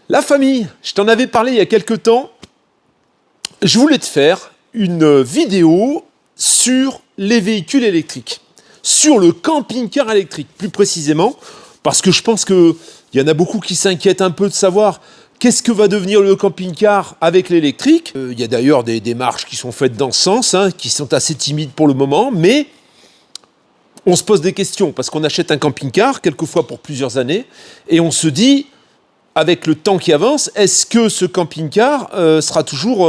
La famille, je t'en avais parlé il y a quelques temps. Je voulais te faire une vidéo sur les véhicules électriques, sur le camping-car électrique, plus précisément, parce que je pense qu'il y en a beaucoup qui s'inquiètent un peu de savoir qu'est-ce que va devenir le camping-car avec l'électrique. Il y a d'ailleurs des démarches qui sont faites dans ce sens, qui sont assez timides pour le moment, mais on se pose des questions, parce qu'on achète un camping-car, quelquefois pour plusieurs années, et on se dit, avec le temps qui avance, est-ce que ce camping-car sera toujours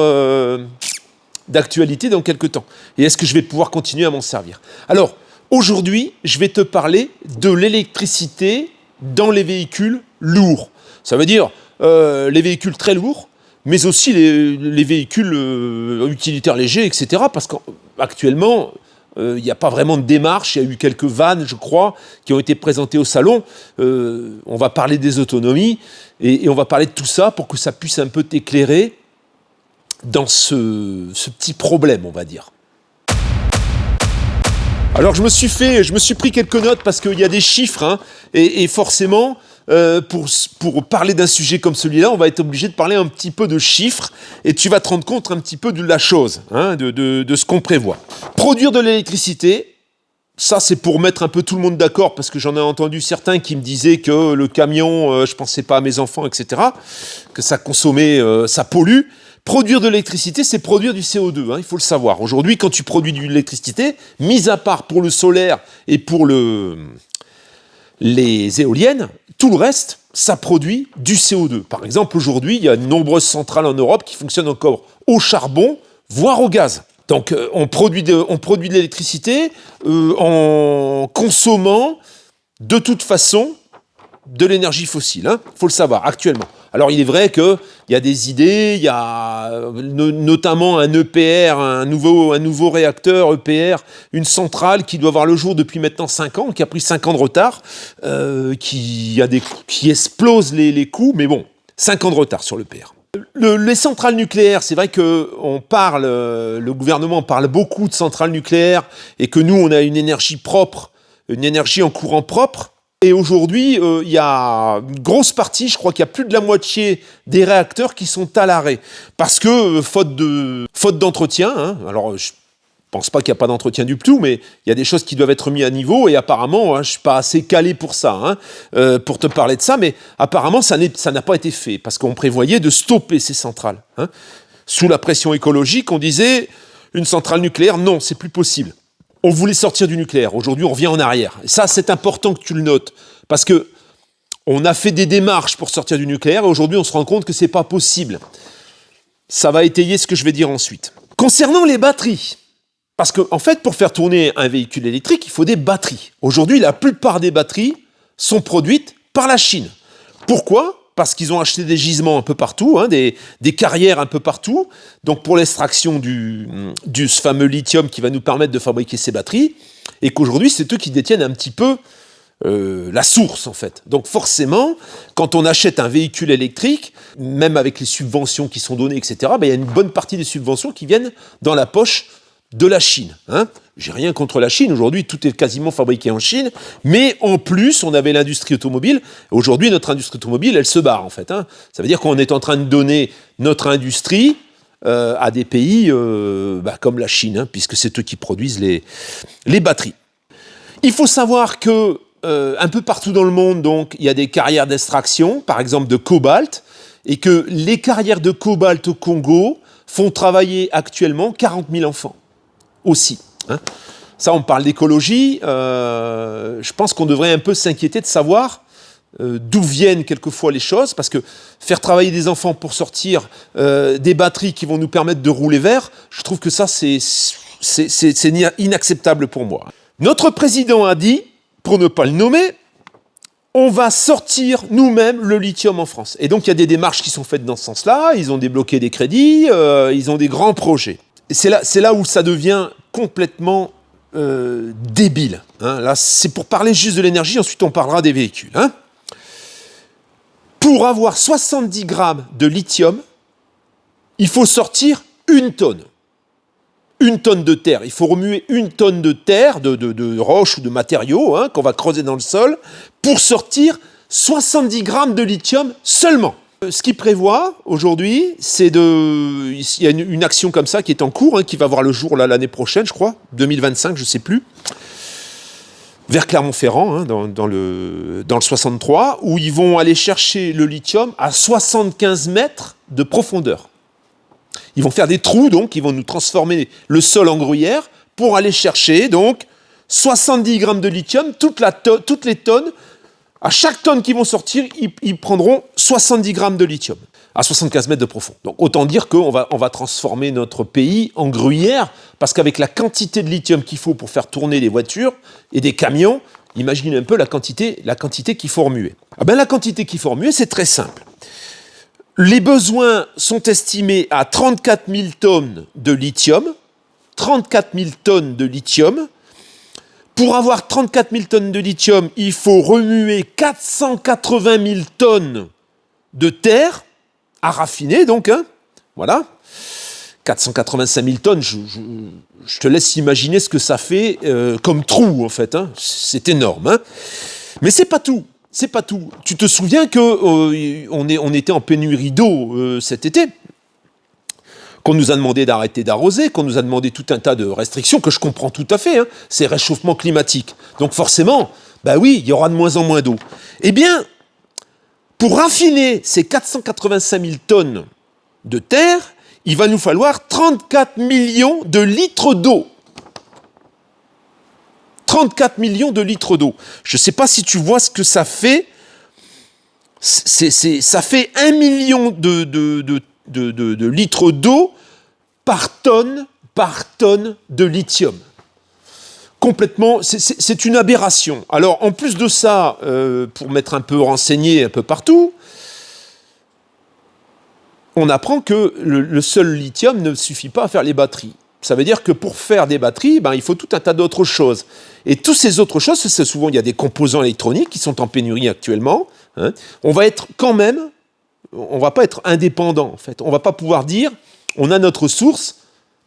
d'actualité dans quelques temps? Et est-ce que je vais pouvoir continuer à m'en servir? Alors, aujourd'hui, je vais te parler de l'électricité dans les véhicules lourds. Ça veut dire les véhicules très lourds, mais aussi les véhicules utilitaires légers, etc. Parce qu'actuellement, il n'y a pas vraiment de démarche. Il y a eu quelques vannes, je crois, qui ont été présentées au salon. On va parler des autonomies et on va parler de tout ça pour que ça puisse un peu t'éclairer dans ce petit problème, on va dire. Alors je me suis pris quelques notes parce qu'il y a des chiffres, et forcément, pour parler d'un sujet comme celui-là, on va être obligé de parler un petit peu de chiffres, et tu vas te rendre compte un petit peu de la chose, de ce qu'on prévoit. Produire de l'électricité, ça c'est pour mettre un peu tout le monde d'accord, parce que j'en ai entendu certains qui me disaient que le camion, je pensais pas à mes enfants, etc., que ça consommait, ça pollue. Produire de l'électricité, c'est produire du CO2, il faut le savoir. Aujourd'hui, quand tu produis de l'électricité, mis à part pour le solaire et pour les éoliennes, tout le reste, ça produit du CO2. Par exemple, aujourd'hui, il y a de nombreuses centrales en Europe qui fonctionnent encore au charbon, voire au gaz. Donc, on produit de l'électricité en consommant, de toute façon, de l'énergie fossile. Il faut le savoir, actuellement. Alors, il est vrai qu'il y a des idées, il y a notamment un EPR, un nouveau réacteur EPR, une centrale qui doit voir le jour depuis maintenant 5 ans, qui a pris 5 ans de retard, qui explose les coûts, mais bon, 5 ans de retard sur l'EPR. Les centrales nucléaires, c'est vrai que le gouvernement parle beaucoup de centrales nucléaires et que nous, on a une énergie propre, une énergie en courant propre. Et aujourd'hui, il y a une grosse partie, je crois qu'il y a plus de la moitié des réacteurs qui sont à l'arrêt. Parce que, faute d'entretien, alors je pense pas qu'il n'y a pas d'entretien du tout, mais il y a des choses qui doivent être mises à niveau, et apparemment, je suis pas assez calé pour ça, pour te parler de ça, mais apparemment, ça n'a pas été fait, parce qu'on prévoyait de stopper ces centrales. Sous la pression écologique, on disait, une centrale nucléaire, non, c'est plus possible. On voulait sortir du nucléaire. Aujourd'hui, on revient en arrière. Et ça, c'est important que tu le notes. Parce que on a fait des démarches pour sortir du nucléaire, et aujourd'hui, on se rend compte que c'est pas possible. Ça va étayer ce que je vais dire ensuite. Concernant les batteries, parce qu'en fait, pour faire tourner un véhicule électrique, il faut des batteries. Aujourd'hui, la plupart des batteries sont produites par la Chine. Pourquoi ? Parce qu'ils ont acheté des gisements un peu partout, des carrières un peu partout, donc pour l'extraction du fameux lithium qui va nous permettre de fabriquer ces batteries, et qu'aujourd'hui, c'est eux qui détiennent un petit peu la source, en fait. Donc forcément, quand on achète un véhicule électrique, même avec les subventions qui sont données, etc., il y a une bonne partie des subventions qui viennent dans la poche de la Chine. J'ai rien contre la Chine, aujourd'hui tout est quasiment fabriqué en Chine, mais en plus on avait l'industrie automobile. Aujourd'hui notre industrie automobile elle se barre en fait. Ça veut dire qu'on est en train de donner notre industrie à des pays comme la Chine, puisque c'est eux qui produisent les batteries. Il faut savoir que un peu partout dans le monde, donc, il y a des carrières d'extraction, par exemple de cobalt, et que les carrières de cobalt au Congo font travailler actuellement 40 000 enfants. Aussi. Ça, on parle d'écologie. Je pense qu'on devrait un peu s'inquiéter de savoir d'où viennent quelquefois les choses, parce que faire travailler des enfants pour sortir des batteries qui vont nous permettre de rouler vert, je trouve que ça, c'est inacceptable pour moi. Notre président a dit, pour ne pas le nommer, on va sortir nous-mêmes le lithium en France. Et donc, il y a des démarches qui sont faites dans ce sens-là, ils ont débloqué des crédits, ils ont des grands projets. C'est là où ça devient complètement débile. Là, c'est pour parler juste de l'énergie, ensuite on parlera des véhicules. Pour avoir 70 grammes de lithium, il faut sortir 1 tonne. 1 tonne de terre. Il faut remuer 1 tonne de terre, de roches ou de matériaux qu'on va creuser dans le sol pour sortir 70 grammes de lithium seulement. Ce qu'il prévoit aujourd'hui, c'est de... Il y a une action comme ça qui est en cours, hein, qui va voir le jour l'année prochaine, je crois, 2025, je ne sais plus, vers Clermont-Ferrand, hein, dans le 63, où ils vont aller chercher le lithium à 75 mètres de profondeur. Ils vont faire des trous, donc, ils vont nous transformer le sol en gruyère pour aller chercher, donc, 70 grammes de lithium, toutes les tonnes. À chaque tonne qui vont sortir, ils prendront 70 grammes de lithium à 75 mètres de profond. Donc autant dire qu'on va transformer notre pays en gruyère, parce qu'avec la quantité de lithium qu'il faut pour faire tourner les voitures et des camions, imaginez un peu la quantité qu'il faut remuer. Ah ben, la quantité qu'il faut remuer, c'est très simple. Les besoins sont estimés à 34 000 tonnes de lithium. 34 000 tonnes de lithium. Pour avoir 34 000 tonnes de lithium, il faut remuer 480 000 tonnes de terre à raffiner, donc, hein, voilà. 485 000 tonnes, je te laisse imaginer ce que ça fait comme trou, en fait, hein. C'est énorme, hein. Mais c'est pas tout, c'est pas tout. Tu te souviens qu'on était en pénurie d'eau cet été, qu'on nous a demandé d'arrêter d'arroser, qu'on nous a demandé tout un tas de restrictions, que je comprends tout à fait, hein. C'est réchauffement climatique. Donc forcément, bah oui, il y aura de moins en moins d'eau. Eh bien, pour raffiner ces 485 000 tonnes de terre, il va nous falloir 34 millions de litres d'eau. 34 millions de litres d'eau. Je ne sais pas si tu vois ce que ça fait. Ça fait 1 million de litres d'eau par tonne de lithium. Complètement, c'est une aberration. Alors, en plus de ça, pour m'être un peu renseigné un peu partout, on apprend que le seul lithium ne suffit pas à faire les batteries. Ça veut dire que pour faire des batteries, il faut tout un tas d'autres choses. Et toutes ces autres choses, c'est souvent, il y a des composants électroniques qui sont en pénurie actuellement, hein. On va être quand même, on va pas être indépendant, en fait. On va pas pouvoir dire, on a notre source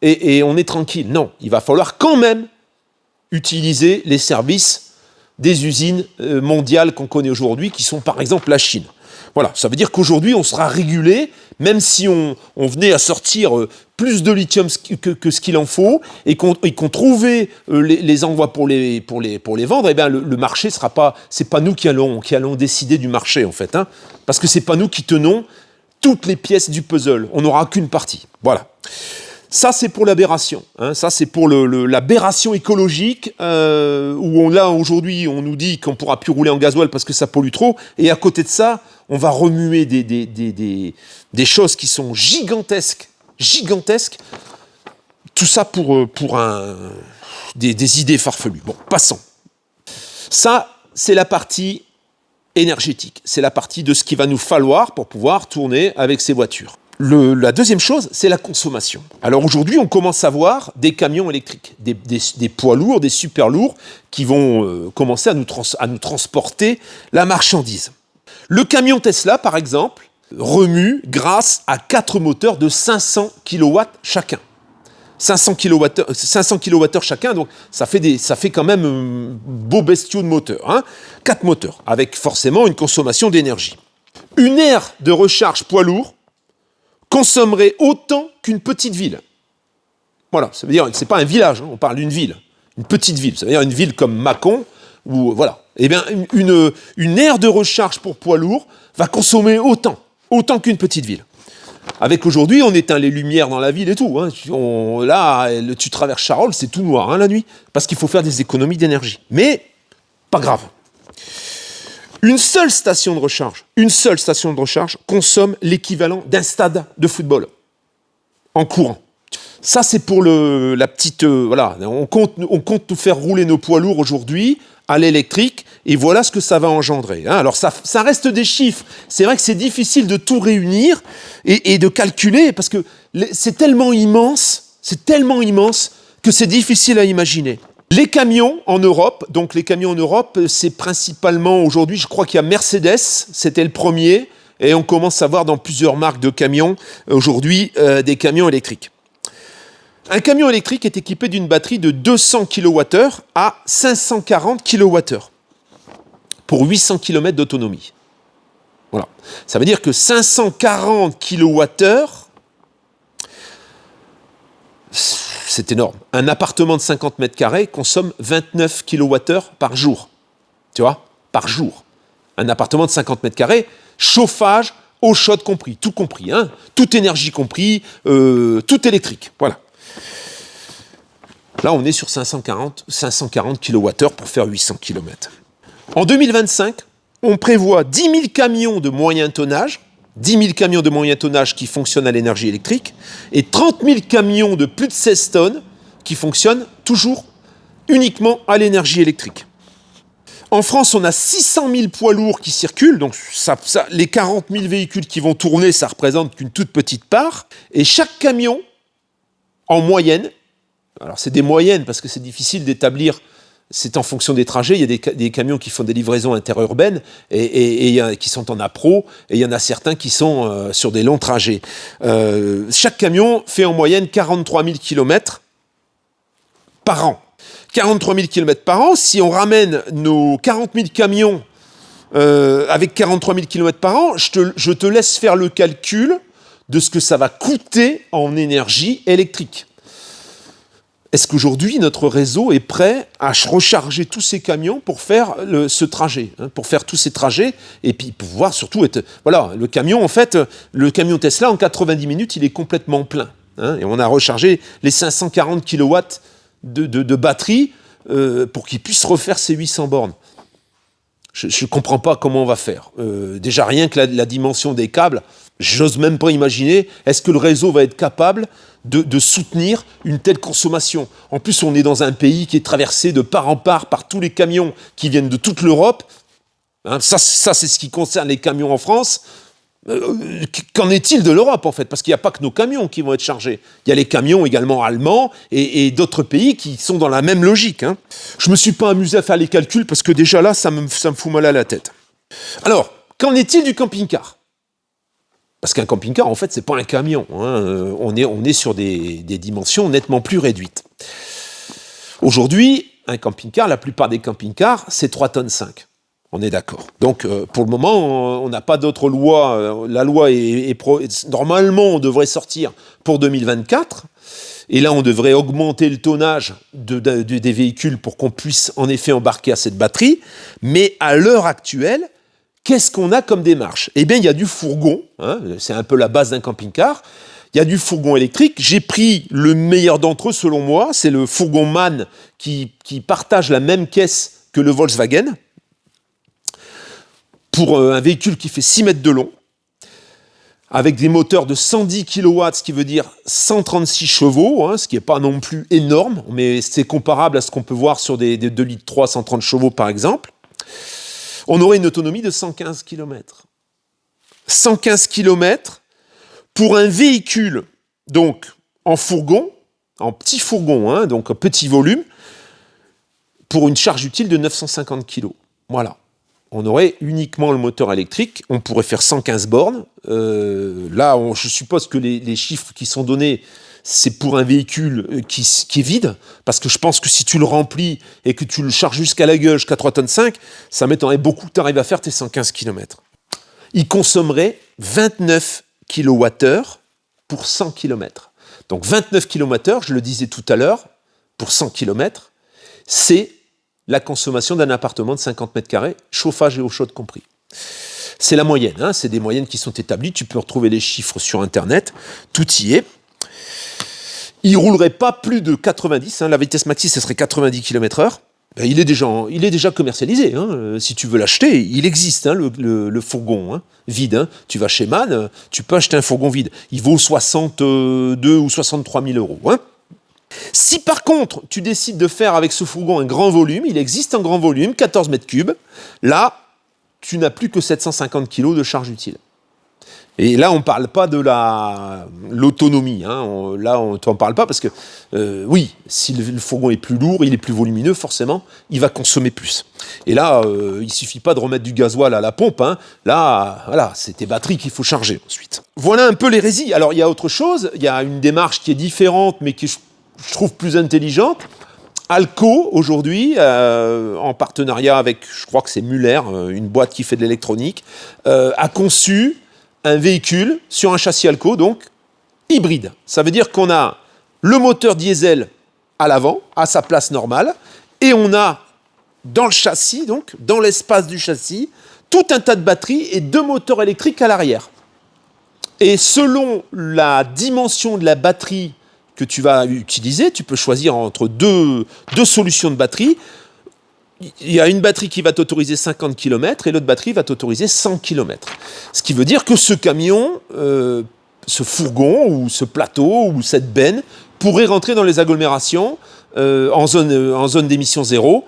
et on est tranquille. Non, il va falloir quand même utiliser les services des usines mondiales qu'on connaît aujourd'hui, qui sont par exemple la Chine. Voilà, ça veut dire qu'aujourd'hui, on sera régulé, même si on venait à sortir plus de lithium que ce qu'il en faut, et qu'on trouvait les envois pour les vendre, eh bien, le marché sera pas... C'est pas nous qui allons décider du marché, en fait, hein, parce que c'est pas nous qui tenons toutes les pièces du puzzle. On n'aura qu'une partie. Voilà. Ça, c'est pour l'aberration, hein. Ça, c'est pour l'aberration écologique, où là, aujourd'hui, on nous dit qu'on ne pourra plus rouler en gasoil parce que ça pollue trop, et à côté de ça, on va remuer des choses qui sont gigantesques, tout ça pour des idées farfelues. Bon, passons. Ça, c'est la partie énergétique, c'est la partie de ce qu'il va nous falloir pour pouvoir tourner avec ces voitures. La deuxième chose, c'est la consommation. Alors aujourd'hui, on commence à voir des camions électriques, des poids lourds, des super lourds, qui vont commencer à nous transporter la marchandise. Le camion Tesla, par exemple, remue grâce à 4 moteurs de 500 kW chacun. 500 kWh chacun, donc ça fait quand même beaux bestiaux de moteurs, hein. 4 moteurs, avec forcément une consommation d'énergie. Une aire de recharge poids lourd consommerait autant qu'une petite ville. Voilà, ça veut dire, c'est pas un village, hein, on parle d'une ville, une petite ville, ça veut dire une ville comme Mâcon, ou voilà. Eh bien, une aire de recharge pour poids lourds va consommer autant qu'une petite ville. Avec aujourd'hui, on éteint les lumières dans la ville et tout, hein. Là, tu traverses Charolles, c'est tout noir, hein, la nuit, parce qu'il faut faire des économies d'énergie. Mais, pas grave. Une seule station de recharge consomme l'équivalent d'un stade de football en courant. Ça, c'est pour la petite... voilà, on compte nous faire rouler nos poids lourds aujourd'hui à l'électrique, et voilà ce que ça va engendrer, hein. Alors, ça reste des chiffres. C'est vrai que c'est difficile de tout réunir et de calculer, parce que c'est tellement immense que c'est difficile à imaginer. Les camions en Europe, c'est principalement aujourd'hui, je crois qu'il y a Mercedes, c'était le premier, et on commence à voir dans plusieurs marques de camions aujourd'hui des camions électriques. Un camion électrique est équipé d'une batterie de 200 kWh à 540 kWh pour 800 km d'autonomie. Voilà. Ça veut dire que 540 kWh, c'est énorme. Un appartement de 50 mètres carrés consomme 29 kWh par jour. Tu vois? Par jour. Un appartement de 50 mètres carrés, chauffage, eau chaude compris, tout compris, hein, toute énergie compris, tout électrique. Voilà. Là, on est sur 540 kWh pour faire 800 km. En 2025, on prévoit 10 000 camions de moyen tonnage, 10 000 camions de moyen tonnage qui fonctionnent à l'énergie électrique, et 30 000 camions de plus de 16 tonnes qui fonctionnent toujours uniquement à l'énergie électrique. En France, on a 600 000 poids lourds qui circulent, donc les 40 000 véhicules qui vont tourner, ça représente qu'une toute petite part, et chaque camion, en moyenne, alors c'est des moyennes parce que c'est difficile d'établir, c'est en fonction des trajets, il y a des camions qui font des livraisons interurbaines et qui sont en appro, et il y en a certains qui sont sur des longs trajets. Chaque camion fait en moyenne 43 000 km par an. 43 000 km par an, si on ramène nos 40 000 camions avec 43 000 km par an, je te laisse faire le calcul de ce que ça va coûter en énergie électrique. Est-ce qu'aujourd'hui, notre réseau est prêt à recharger tous ces camions pour faire ce trajet, hein, pour faire tous ces trajets, et puis pouvoir surtout être... Voilà, le camion, en fait, le camion Tesla, en 90 minutes, il est complètement plein. Hein, et on a rechargé les 540 kW de batterie pour qu'il puisse refaire ses 800 bornes. Je ne comprends pas comment on va faire. Déjà, rien que la dimension des câbles, j'ose même pas imaginer, est-ce que le réseau va être capable de soutenir une telle consommation? En plus, on est dans un pays qui est traversé de part en part par tous les camions qui viennent de toute l'Europe. Hein, ça, c'est ce qui concerne les camions en France. Qu'en est-il de l'Europe, en fait? Parce qu'il n'y a pas que nos camions qui vont être chargés. Il y a les camions également allemands et d'autres pays qui sont dans la même logique. Hein. Je ne me suis pas amusé à faire les calculs parce que déjà là, ça me fout mal à la tête. Alors, qu'en est-il du camping-car? Parce qu'un camping-car, en fait, c'est pas un camion. Hein. On est sur des dimensions nettement plus réduites. Aujourd'hui, un camping-car, la plupart des camping-cars, c'est 3,5 tonnes. On est d'accord. Donc, pour le moment, on n'a pas d'autre loi. La loi normalement, on devrait sortir pour 2024. Et là, on devrait augmenter le tonnage des véhicules pour qu'on puisse, en effet, embarquer à cette batterie. Mais à l'heure actuelle, qu'est-ce qu'on a comme démarche? Eh bien, il y a du fourgon, hein, c'est un peu la base d'un camping-car. Il y a du fourgon électrique. J'ai pris le meilleur d'entre eux, selon moi. C'est le fourgon MAN qui partage la même caisse que le Volkswagen, pour un véhicule qui fait 6 mètres de long, avec des moteurs de 110 kW, ce qui veut dire 136 chevaux, hein, ce qui n'est pas non plus énorme, mais c'est comparable à ce qu'on peut voir sur des 2,3 litres, 130 chevaux par exemple. On aurait une autonomie de 115 km. 115 km pour un véhicule, donc en fourgon, en petit fourgon, hein, donc petit volume, pour une charge utile de 950 kg. Voilà. On aurait uniquement le moteur électrique, on pourrait faire 115 bornes. Là, je suppose que les chiffres qui sont donnés, c'est pour un véhicule qui est vide, parce que je pense que si tu le remplis et que tu le charges jusqu'à la gueule, jusqu'à 3,5 tonnes, ça m'étonnerait beaucoup que tu arrives à faire tes 115 km. Il consommerait 29 kWh pour 100 km. Donc 29 kWh, je le disais tout à l'heure, pour 100 km, c'est la consommation d'un appartement de 50 mètres carrés, chauffage et eau chaude compris. C'est la moyenne, hein, c'est des moyennes qui sont établies, tu peux retrouver les chiffres sur Internet, tout y est. Il ne roulerait pas plus de 90, hein, la vitesse maxi, ce serait 90 km/h. Ben, il est déjà commercialisé, hein, si tu veux l'acheter, il existe, hein, le fourgon hein, vide. Hein. Tu vas chez MAN, tu peux acheter un fourgon vide. Il vaut 62 ou 63 000 euros. Hein. Si par contre, tu décides de faire avec ce fourgon un grand volume, il existe un grand volume, 14 mètres cubes, là, tu n'as plus que 750 kg de charge utile. Et là, on ne parle pas de l'autonomie, hein. Là, on ne t'en parle pas parce que, oui, si le fourgon est plus lourd, il est plus volumineux, forcément, il va consommer plus. Et là, il ne suffit pas de remettre du gasoil à la pompe, hein. Là, voilà, c'est tes batteries qu'il faut charger ensuite. Voilà un peu l'hérésie. Alors, il y a autre chose, il y a une démarche qui est différente, mais qui je trouve plus intelligente. Alco, aujourd'hui, en partenariat avec, je crois que c'est Muller, une boîte qui fait de l'électronique, a conçu un véhicule sur un châssis Alco, donc hybride. Ça veut dire qu'on a le moteur diesel à l'avant, à sa place normale, et on a dans le châssis, donc dans l'espace du châssis, tout un tas de batteries et 2 moteurs électriques à l'arrière. Et selon la dimension de la batterie que tu vas utiliser, tu peux choisir entre deux solutions de batterie. Il y a une batterie qui va t'autoriser 50 km et l'autre batterie va t'autoriser 100 km. Ce qui veut dire que ce camion, ce fourgon ou ce plateau ou cette benne pourrait rentrer dans les agglomérations en zone d'émission zéro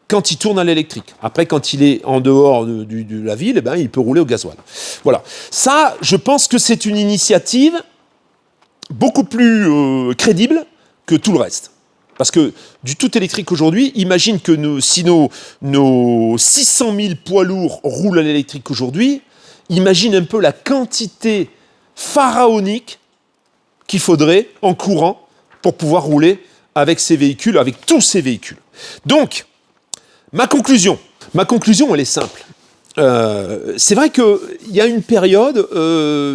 quand il tourne à l'électrique. Après, quand il est en dehors de la ville, eh ben, il peut rouler au gasoil. Voilà. Ça, je pense que c'est une initiative beaucoup plus crédible que tout le reste. Parce que du tout électrique aujourd'hui, imagine que si nos 600 000 poids lourds roulent à l'électrique aujourd'hui, imagine un peu la quantité pharaonique qu'il faudrait en courant pour pouvoir rouler avec ces véhicules, avec tous ces véhicules. Donc, ma conclusion, elle est simple. C'est vrai qu'il y a une période,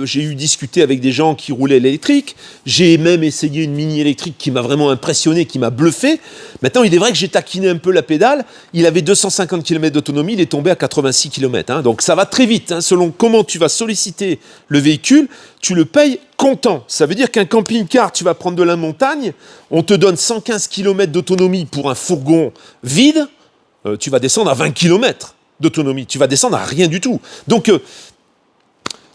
j'ai eu discuté avec des gens qui roulaient l'électrique, j'ai même essayé une mini électrique qui m'a vraiment impressionné, qui m'a bluffé. Maintenant, il est vrai que j'ai taquiné un peu la pédale, il avait 250 km d'autonomie, il est tombé à 86 km. Hein, donc ça va très vite, hein, selon comment tu vas solliciter le véhicule, tu le payes comptant. Ça veut dire qu'un camping-car, tu vas prendre de la montagne, on te donne 115 km d'autonomie pour un fourgon vide, tu vas descendre à 20 km d'autonomie. Tu vas descendre à rien du tout. Donc,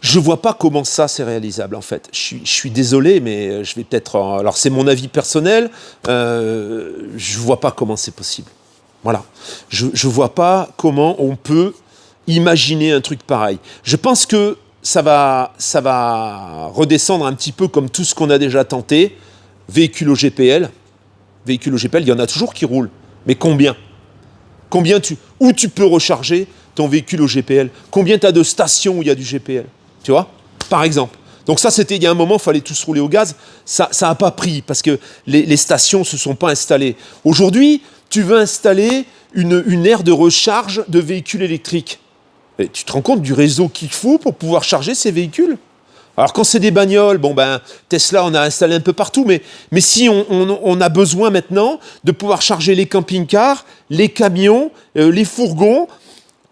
je ne vois pas comment ça, c'est réalisable, en fait. Je suis désolé, mais je vais peut-être... alors, c'est mon avis personnel. Je ne vois pas comment c'est possible. Voilà. Je ne vois pas comment on peut imaginer un truc pareil. Je pense que ça va redescendre un petit peu comme tout ce qu'on a déjà tenté. Véhicule au GPL. Véhicule au GPL, il y en a toujours qui roulent. Mais combien ? Où tu peux recharger ton véhicule au GPL? Combien tu as de stations où il y a du GPL? Tu vois? Par exemple. Donc ça, c'était il y a un moment, il fallait tous rouler au gaz. Ça n'a pas pris parce que les stations ne se sont pas installées. Aujourd'hui, tu veux installer une aire de recharge de véhicules électriques. Et tu te rends compte du réseau qu'il faut pour pouvoir charger ces véhicules? Alors quand c'est des bagnoles, bon ben Tesla on a installé un peu partout, mais si on a besoin maintenant de pouvoir charger les camping-cars, les camions, les fourgons,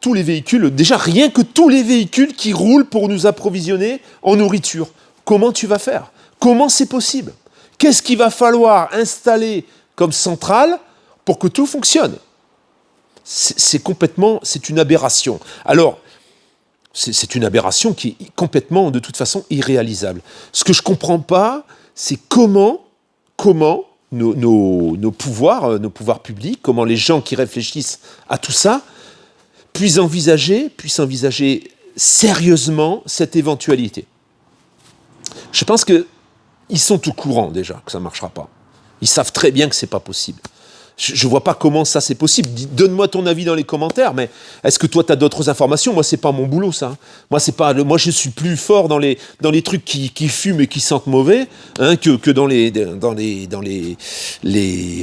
tous les véhicules, déjà rien que tous les véhicules qui roulent pour nous approvisionner en nourriture, comment tu vas faire? Comment c'est possible? Qu'est-ce qu'il va falloir installer comme centrale pour que tout fonctionne? C'est une aberration. Alors, c'est une aberration qui est complètement, de toute façon, irréalisable. Ce que je ne comprends pas, c'est comment nos pouvoirs publics, comment les gens qui réfléchissent à tout ça, puissent envisager sérieusement cette éventualité. Je pense qu'ils sont au courant déjà que ça ne marchera pas. Ils savent très bien que ce n'est pas possible. Je ne vois pas comment ça c'est possible. Donne-moi ton avis dans les commentaires, mais est-ce que toi tu as d'autres informations? Moi, c'est pas mon boulot, ça. Moi, je suis plus fort dans les trucs qui fument et qui sentent mauvais hein, que dans les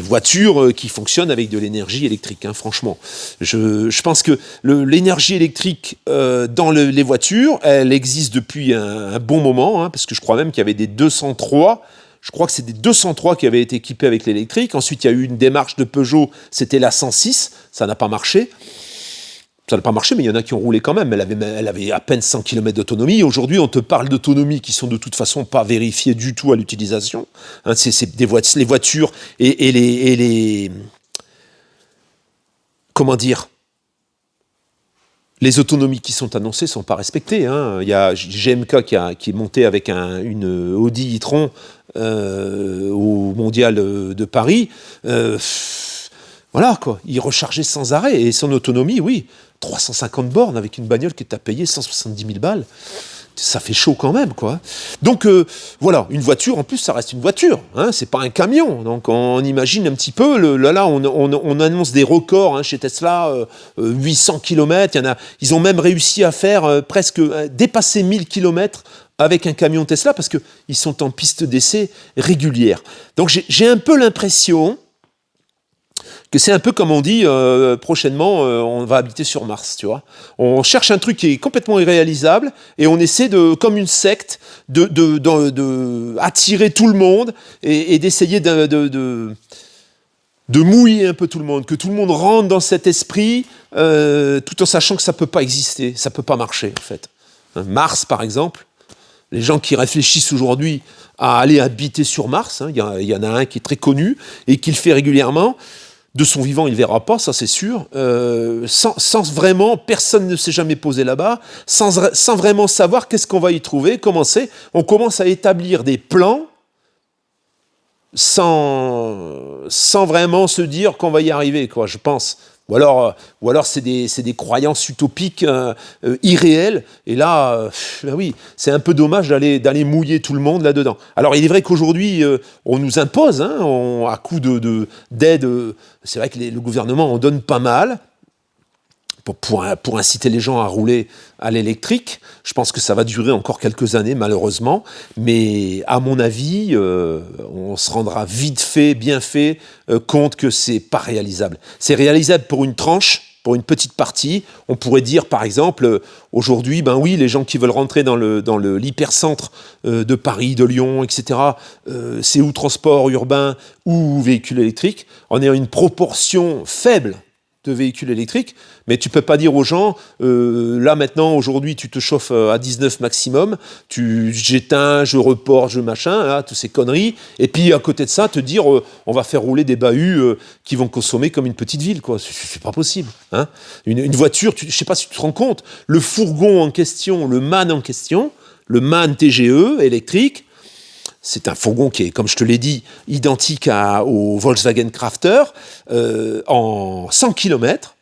voitures qui fonctionnent avec de l'énergie électrique, hein, franchement. Je pense que l'énergie électrique dans les voitures, elle existe depuis un bon moment, hein, parce que je crois même qu'il y avait des 203. Je crois que c'est des 203 qui avaient été équipés avec l'électrique. Ensuite, il y a eu une démarche de Peugeot, c'était la 106. Ça n'a pas marché. Ça n'a pas marché, mais il y en a qui ont roulé quand même. Elle avait à peine 100 km d'autonomie. Aujourd'hui, on te parle d'autonomie qui sont de toute façon pas vérifiées du tout à l'utilisation. Hein, c'est les voitures et les... Comment dire ? Les autonomies qui sont annoncées ne sont pas respectées. Hein. Il y a GMK qui est monté avec une Audi e-tron au Mondial de Paris. Voilà, quoi. Il rechargeait sans arrêt. Et son autonomie, oui, 350 bornes avec une bagnole qui t'a payé 170 000 balles. Ça fait chaud quand même, quoi. Donc, voilà, une voiture, en plus, ça reste une voiture. Hein, c'est pas un camion. Donc, on imagine un petit peu. Là, on annonce des records hein, chez Tesla, 800 km. Ils ont même réussi à faire presque dépasser 1000 km avec un camion Tesla parce qu'ils sont en piste d'essai régulière. Donc, j'ai un peu l'impression Que c'est un peu comme on dit, prochainement, on va habiter sur Mars, tu vois. On cherche un truc qui est complètement irréalisable et on essaie comme une secte, de attirer tout le monde et d'essayer de mouiller un peu tout le monde, que tout le monde rentre dans cet esprit, tout en sachant que ça peut pas exister, ça peut pas marcher, en fait. Mars, par exemple, les gens qui réfléchissent aujourd'hui à aller habiter sur Mars, il y en a un qui est très connu et qui le fait régulièrement. De son vivant, il ne verra pas, ça c'est sûr. Sans vraiment, personne ne s'est jamais posé là-bas, sans vraiment savoir qu'est-ce qu'on va y trouver, comment c'est. On commence à établir des plans sans vraiment se dire qu'on va y arriver, quoi, je pense. Ou alors c'est des croyances utopiques, irréelles. Et là, ben oui, c'est un peu dommage d'aller mouiller tout le monde là-dedans. Alors, il est vrai qu'aujourd'hui, on nous impose, à coup d'aide. C'est vrai que le gouvernement en donne pas mal pour inciter les gens à rouler à l'électrique. Je pense que ça va durer encore quelques années, malheureusement. Mais à mon avis, on se rendra vite fait, bien fait, compte que c'est pas réalisable. C'est réalisable pour une tranche, pour une petite partie. On pourrait dire, par exemple, aujourd'hui, ben oui, les gens qui veulent rentrer dans l'hypercentre de Paris, de Lyon, etc., c'est ou transport urbain ou véhicule électrique. On est à une proportion faible de véhicules électriques, mais tu peux pas dire aux gens, là maintenant, aujourd'hui, tu te chauffes à 19 maximum, j'éteins, je reporte, je machin, là, toutes ces conneries, et puis à côté de ça, te dire, on va faire rouler des bahuts qui vont consommer comme une petite ville, quoi. C'est pas possible. Hein. Une voiture, je sais pas si tu te rends compte, le fourgon en question, le MAN en question, le MAN TGE électrique, c'est un fourgon qui est, comme je te l'ai dit, identique au Volkswagen Crafter. En 100 km,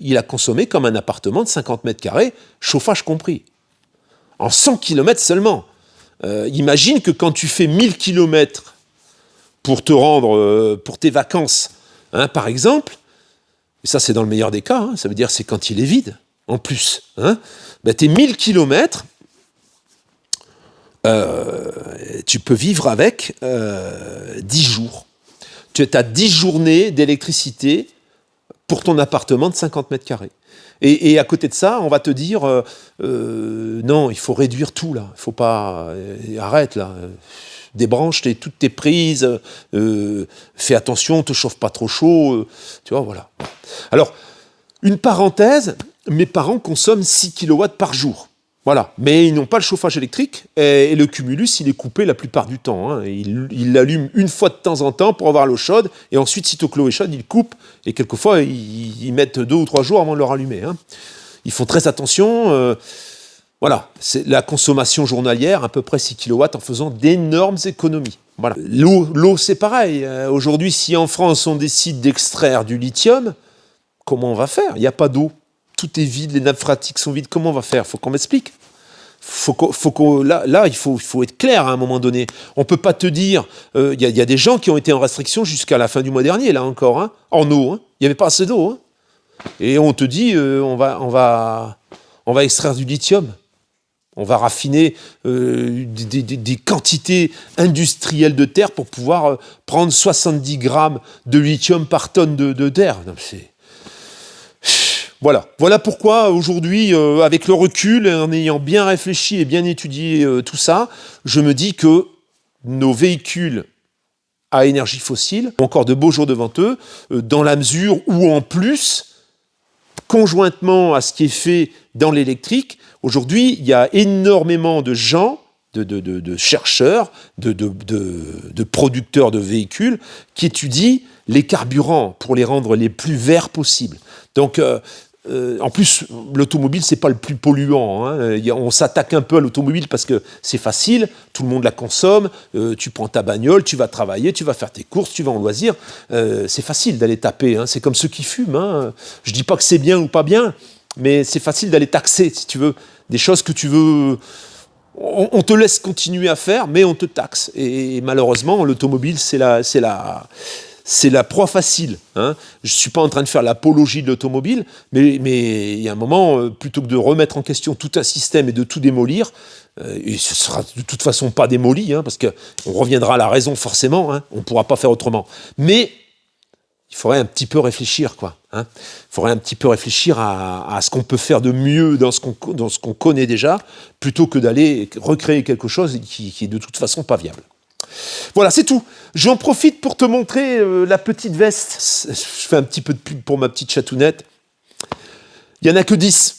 il a consommé comme un appartement de 50 mètres carrés, chauffage compris. En 100 km seulement. Imagine que quand tu fais 1000 km pour te rendre, pour tes vacances, par exemple, et ça c'est dans le meilleur des cas, ça veut dire c'est quand il est vide, en plus. Tes 1000 km, tu peux vivre avec 10 jours. Tu as 10 journées d'électricité pour ton appartement de 50 mètres carrés. Et à côté de ça, on va te dire non, il faut réduire tout là. Il faut pas. Arrête là. Débranche toutes tes prises. Fais attention, te chauffe pas trop chaud. Tu vois, voilà. Alors, une parenthèse, mes parents consomment 6 kW par jour. Voilà, mais ils n'ont pas le chauffage électrique et le cumulus, il est coupé la plupart du temps. Ils l'allument une fois de temps en temps pour avoir l'eau chaude et ensuite, sitôt que l'eau est chaude, ils coupent et quelquefois, ils mettent 2 ou 3 jours avant de le rallumer. Ils font très attention. Voilà, c'est la consommation journalière, à peu près 6 kW en faisant d'énormes économies. Voilà. L'eau, c'est pareil. Aujourd'hui, si en France, on décide d'extraire du lithium, comment on va faire ? Il n'y a pas d'eau. Tout est vide, les nappes phréatiques sont vides. Comment on va faire ? Il faut qu'on m'explique. Là, il faut être clair à un moment donné. On ne peut pas te dire... Il y a des gens qui ont été en restriction jusqu'à la fin du mois dernier, là encore, en eau. Il n'y avait pas assez d'eau. Et on te dit, on va extraire du lithium. On va raffiner des quantités industrielles de terre pour pouvoir prendre 70 grammes de lithium par tonne de terre. Non, c'est... Voilà pourquoi aujourd'hui, avec le recul, en ayant bien réfléchi et bien étudié tout ça, je me dis que nos véhicules à énergie fossile ont encore de beaux jours devant eux, dans la mesure où en plus, conjointement à ce qui est fait dans l'électrique, aujourd'hui, il y a énormément de gens, de chercheurs, de producteurs de véhicules qui étudient les carburants pour les rendre les plus verts possibles. Donc, en plus, l'automobile, c'est pas le plus polluant. On s'attaque un peu à l'automobile parce que c'est facile, tout le monde la consomme, tu prends ta bagnole, tu vas travailler, tu vas faire tes courses, tu vas en loisir. C'est facile d'aller taper, c'est comme ceux qui fument. Je dis pas que c'est bien ou pas bien, mais c'est facile d'aller taxer, si tu veux, des choses que tu veux... On te laisse continuer à faire, mais on te taxe. Et malheureusement, l'automobile, c'est la proie facile. Je ne suis pas en train de faire l'apologie de l'automobile, mais il y a un moment, plutôt que de remettre en question tout un système et de tout démolir, et ce ne sera de toute façon pas démoli, parce qu'on reviendra à la raison forcément, on ne pourra pas faire autrement. Mais il faudrait un petit peu réfléchir, quoi. Hein. Il faudrait un petit peu réfléchir à ce qu'on peut faire de mieux dans ce qu'on connaît déjà, plutôt que d'aller recréer quelque chose qui est de toute façon pas viable. Voilà, c'est tout. J'en profite pour te montrer la petite veste. Je fais un petit peu de pub pour ma petite chatounette. Il n'y en a que 10.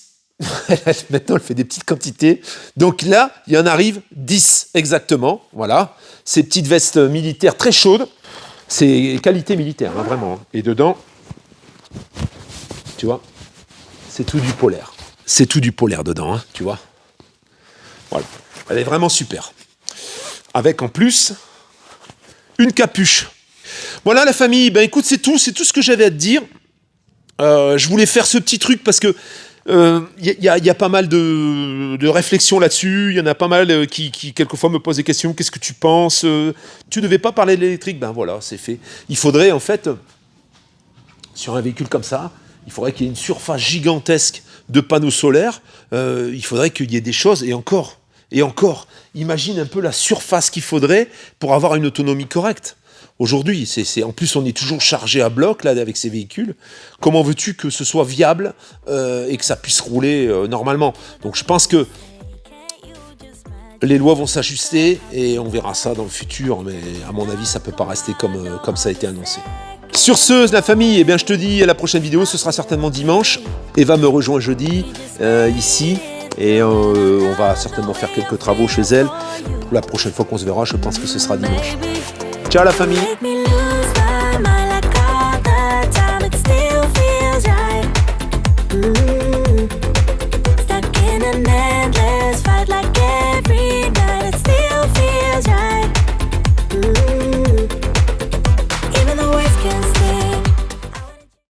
Maintenant, elle fait des petites quantités. Donc là, il y en arrive 10 exactement. Voilà. Ces petites vestes militaires très chaudes. C'est qualité militaire, hein, vraiment. Et dedans, tu vois, c'est tout du polaire. C'est tout du polaire dedans, hein, tu vois. Voilà. Elle est vraiment super. Avec en plus une capuche. Voilà la famille. Ben écoute, c'est tout ce que j'avais à te dire. Je voulais faire ce petit truc parce que y a pas mal de réflexions là-dessus. Il y en a pas mal qui quelquefois me posent des questions. Qu'est-ce que tu penses tu devais pas parler de l'électrique? Ben voilà, c'est fait. Il faudrait en fait, sur un véhicule comme ça, il faudrait qu'il y ait une surface gigantesque de panneaux solaires. Il faudrait qu'il y ait des choses, et encore, imagine un peu la surface qu'il faudrait pour avoir une autonomie correcte. Aujourd'hui, en plus, on est toujours chargé à bloc là, avec ces véhicules. Comment veux-tu que ce soit viable et que ça puisse rouler normalement? Donc je pense que les lois vont s'ajuster et on verra ça dans le futur, mais à mon avis, ça ne peut pas rester comme ça a été annoncé. Sur ce, la famille, eh bien, je te dis à la prochaine vidéo, ce sera certainement dimanche. Eva me rejoint jeudi, ici, et on va certainement faire quelques travaux chez elle. La prochaine fois qu'on se verra, je pense que ce sera dimanche. Ciao la famille!